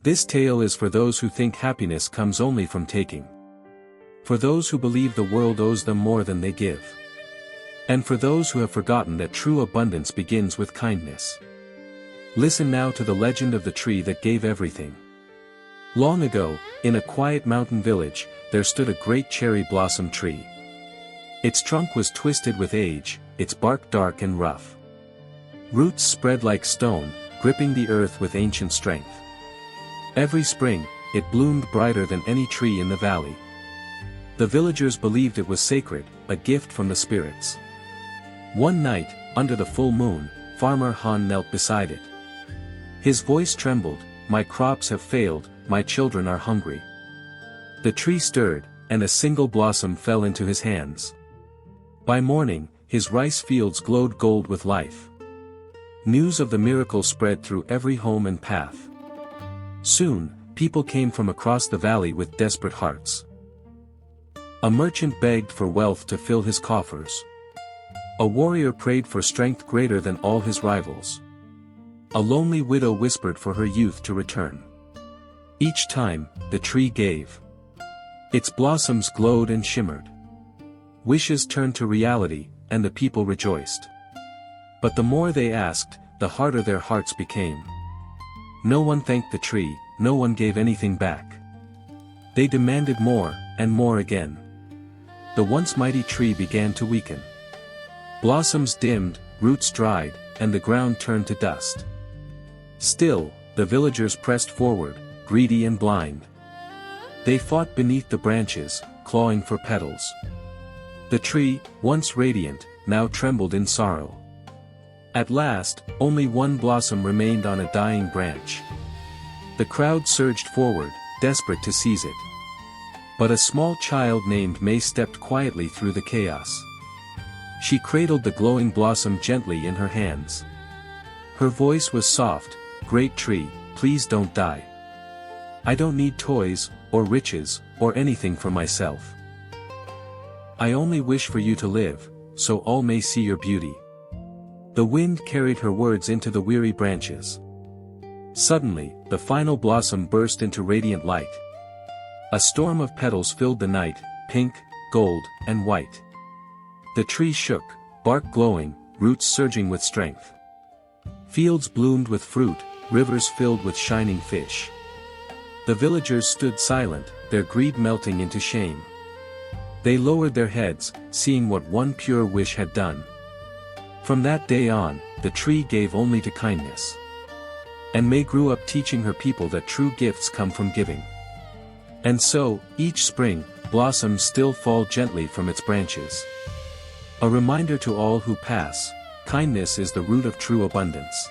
This tale is for those who think happiness comes only from taking. For those who believe the world owes them more than they give. And for those who have forgotten that true abundance begins with kindness. Listen now to the legend of the tree that gave everything. Long ago, in a quiet mountain village, there stood a great cherry blossom tree. Its trunk was twisted with age, its bark dark and rough. Roots spread like stone, gripping the earth with ancient strength. Every spring, it bloomed brighter than any tree in the valley. The villagers believed it was sacred, a gift from the spirits. One night, under the full moon, Farmer Han knelt beside it. His voice trembled, "My crops have failed, my children are hungry." The tree stirred, and a single blossom fell into his hands. By morning, his rice fields glowed gold with life. News of the miracle spread through every home and path. Soon, people came from across the valley with desperate hearts. A merchant begged for wealth to fill his coffers. A warrior prayed for strength greater than all his rivals. A lonely widow whispered for her youth to return. Each time, the tree gave. Its blossoms glowed and shimmered. Wishes turned to reality, and the people rejoiced. But the more they asked, the harder their hearts became. No one thanked the tree, no one gave anything back. They demanded more, and more again. The once mighty tree began to weaken. Blossoms dimmed, roots dried, and the ground turned to dust. Still, the villagers pressed forward, greedy and blind. They fought beneath the branches, clawing for petals. The tree, once radiant, now trembled in sorrow. At last, only one blossom remained on a dying branch. The crowd surged forward, desperate to seize it. But a small child named May stepped quietly through the chaos. She cradled the glowing blossom gently in her hands. Her voice was soft, "Great tree, please don't die. I don't need toys, or riches, or anything for myself. I only wish for you to live, so all may see your beauty." The wind carried her words into the weary branches. Suddenly, the final blossom burst into radiant light. A storm of petals filled the night, pink, gold, and white. The tree shook, bark glowing, roots surging with strength. Fields bloomed with fruit, rivers filled with shining fish. The villagers stood silent, their greed melting into shame. They lowered their heads, seeing what one pure wish had done. From that day on, the tree gave only to kindness. And May grew up teaching her people that true gifts come from giving. And so, each spring, blossoms still fall gently from its branches. A reminder to all who pass, kindness is the root of true abundance.